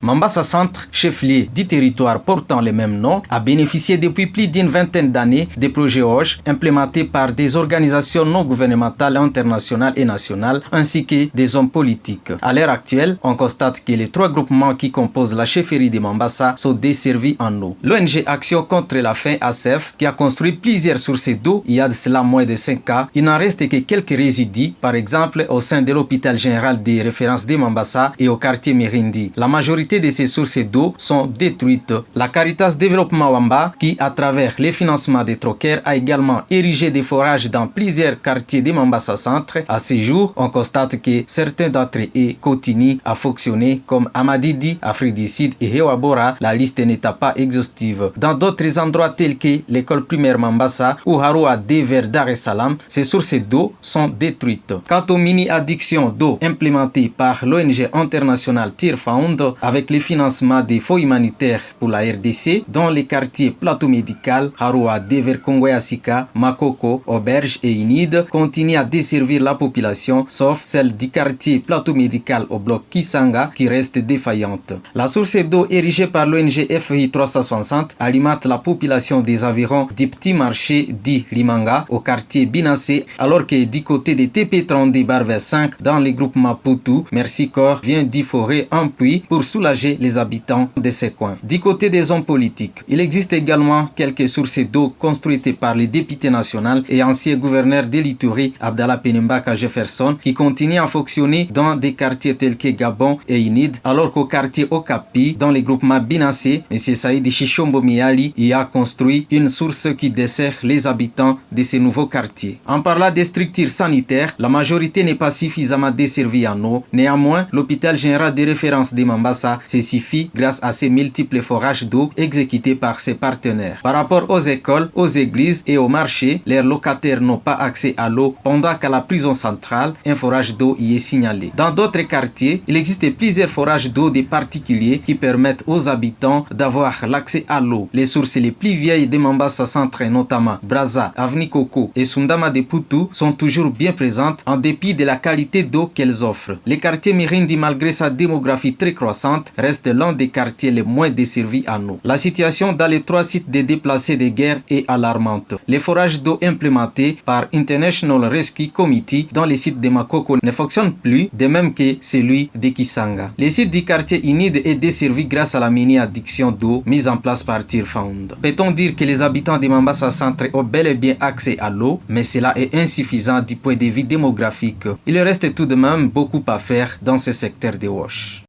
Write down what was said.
Mambasa Centre, chef-lieu du territoire portant le même nom, a bénéficié depuis plus d'une vingtaine d'années des projets OSH implémentés par des organisations non gouvernementales internationales et nationales ainsi que des hommes politiques. À l'heure actuelle, on constate que les 3 groupements qui composent la chefferie de Mambasa sont desservis en eau. L'ONG Action contre la faim ACF, qui a construit plusieurs sources d'eau il y a de cela moins de 5 ans, il n'en reste que quelques résidus, par exemple au sein de l'hôpital général de référence de Mambasa et au quartier Mirindi. La majorité de ces sources d'eau sont détruites. La Caritas Développement Wamba, qui à travers les financements des troqueurs a également érigé des forages dans plusieurs quartiers de Mambasa Centre. À ce jour, on constate que certains d'entre eux continuent à fonctionner comme Amadidi, Afrique du Sud et Hewabora. La liste n'est pas exhaustive. Dans d'autres endroits tels que l'école primaire Mambasa ou Haroua D vers Dar es Salaam, ces sources d'eau sont détruites. Quant aux mini-addictions d'eau implémentées par l'ONG internationale Tear Fund avec le financement des fonds humanitaires pour la RDC dans les quartiers Plateau Médical, Haroua D vers Kongoyasika, Makoko, Auberge et Inid continuent à desservir la population sauf celle du quartier Plateau Médical au bloc Kisanga qui reste défaillante. La source d'eau érigée par l'ONG FI 360 alimente la population des environs du petit marché dit Limanga au quartier Binassé, alors que du côté des TP32 Barver 5 dans les groupements Poutou, Merci Corps vient d'y forer un puits pour soulager les habitants de ces coins. Du côté des hommes politiques, il existe également quelques sources d'eau construites par les députés nationaux et anciens gouverneurs de l'Ituri, Abdallah Penembaka Jefferson, qui continuent à fonctionner dans des quartiers tels que Gabon et Inid, alors qu'au quartier Okapi, dans les groupements Binassé, M. Saïd Chichombo Miali y a construit une source qui dessert les habitants de ces nouveaux quartiers. En parlant des structures sanitaires, la majorité n'est pas suffisamment desservie en eau. Néanmoins, l'hôpital général de référence de Mambasa se suffit grâce à ses multiples forages d'eau exécutés par ses partenaires. Par rapport aux écoles, aux églises et aux marchés, leurs locataires n'ont pas accès à l'eau pendant qu'à la prison centrale, un forage d'eau y est signalé. Dans d'autres quartiers, il existe plusieurs forages d'eau des particuliers qui permettent aux habitants d'avoir l'accès à l'eau. Les sources les plus vieilles de Mambasa Centre, notamment Braza, Avni Koko et Sundama de Poutou, sont toujours bien présentes en dépit de la qualité d'eau qu'elles offrent. Le quartier Mirindi, malgré sa démographie très croissante, reste l'un des quartiers les moins desservis en eau. La situation dans les 3 sites des déplacés de guerre est alarmante. Les forages d'eau implémentés par International Rescue Committee dans les sites de Makoko ne fonctionnent plus, de même que celui de Kisanga. Le site du quartier Inid est desservi grâce à la mini-addiction d'eau mise en place par Tear Fund. Peut-on dire que les habitants de Mambasa Centre ont bel et bien accès à l'eau, mais cela est insuffisant du point de vue démographique. Il reste tout de même beaucoup à faire dans ce secteur de Wash.